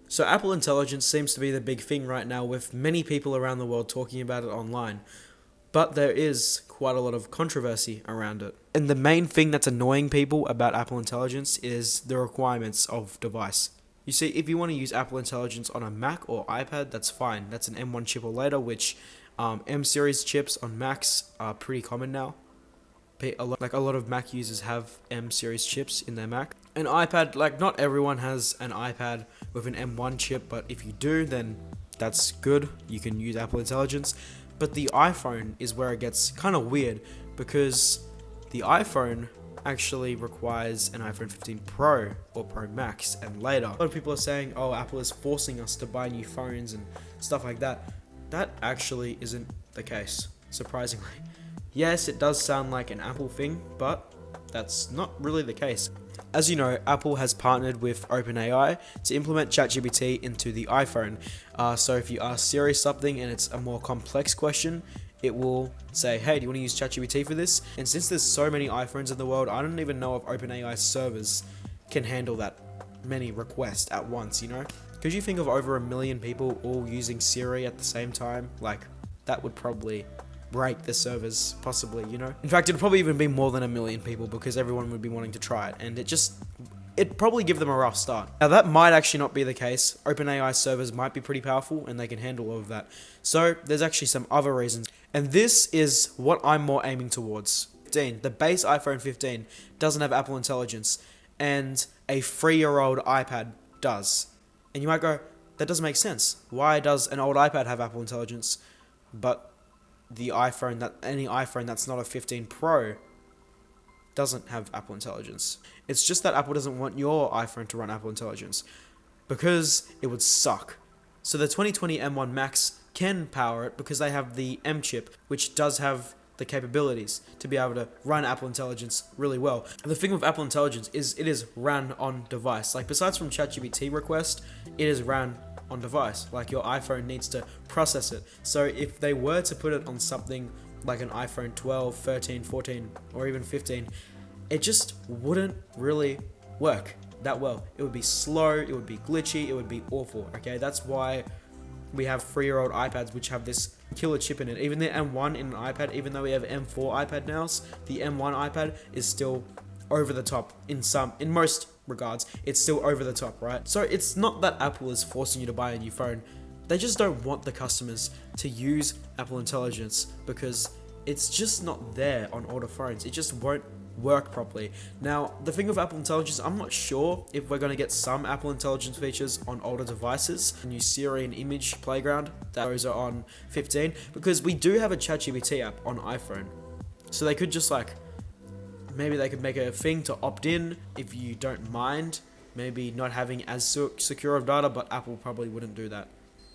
So Apple Intelligence seems to be the big thing right now, with many people around the world talking about it online. But there is quite a lot of controversy around it. And the main thing that's annoying people about Apple Intelligence is the requirements of device. You see, if you want to use Apple Intelligence on a Mac or iPad, that's fine. That's an M1 chip or later, which M series chips on Macs are pretty common now. A lot of Mac users have M series chips in their Mac. An iPad, like not everyone has an iPad with an M1 chip, but if you do, then that's good. You can use Apple Intelligence. But the iPhone is where it gets kind of weird, because the iPhone actually requires an iPhone 15 Pro or Pro Max and later. A lot of people are saying, oh, Apple is forcing us to buy new phones and stuff like that. That actually isn't the case, surprisingly. Yes, it does sound like an Apple thing, but that's not really the case. As you know, Apple has partnered with OpenAI to implement ChatGPT into the iPhone. So if you ask Siri something and it's a more complex question, it will say, hey, do you want to use ChatGPT for this? And since there's so many iPhones in the world, I don't even know if OpenAI servers can handle that many requests at once, you know? Could you think of over 1 million people all using Siri at the same time? Like, that would probably break the servers, possibly, you know? In fact, it'd probably even be more than 1 million people, because everyone would be wanting to try it, and it'd probably give them a rough start. Now, that might actually not be the case. OpenAI servers might be pretty powerful, and they can handle all of that. So, there's actually some other reasons. And this is what I'm more aiming towards. The base iPhone 15 doesn't have Apple Intelligence, and a 3-year-old iPad does. And you might go, that doesn't make sense. Why does an old iPad have Apple Intelligence, but any iPhone that's not a 15 Pro doesn't have Apple Intelligence? It's just that Apple doesn't want your iPhone to run Apple Intelligence, because it would suck. So the 2020 M1 Max can power it because they have the M chip, which does have the capabilities to be able to run Apple Intelligence really well. And the thing with Apple Intelligence is it is ran on device. Like, besides from ChatGPT request, it is ran on device. Like, your iPhone needs to process it. So if they were to put it on something like an iPhone 12, 13, 14, or even 15, it just wouldn't really work that well. It would be slow, it would be glitchy, it would be awful, okay? That's why we have 3-year-old iPads which have this killer chip in it. Even the M1 in an iPad, even though we have M4 iPad now, the M1 iPad is still over the top in most regards. It's still over the top, right? So it's not that Apple is forcing you to buy a new phone. They just don't want the customers to use Apple Intelligence, because it's just not there on older phones. It just won't work properly. Now, the thing with Apple Intelligence, I'm not sure if we're going to get some Apple Intelligence features on older devices. The new Siri and Image Playground, those are on 15, because we do have a ChatGPT app on iPhone. So they could just maybe they could make a thing to opt in if you don't mind maybe not having as secure of data, but Apple probably wouldn't do that.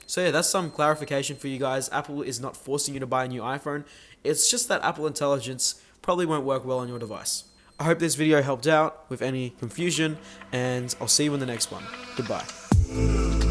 So yeah, that's some clarification for you guys. Apple is not forcing you to buy a new iPhone. It's just that Apple Intelligence probably won't work well on your device. I hope this video helped out with any confusion, and I'll see you in the next one. Goodbye.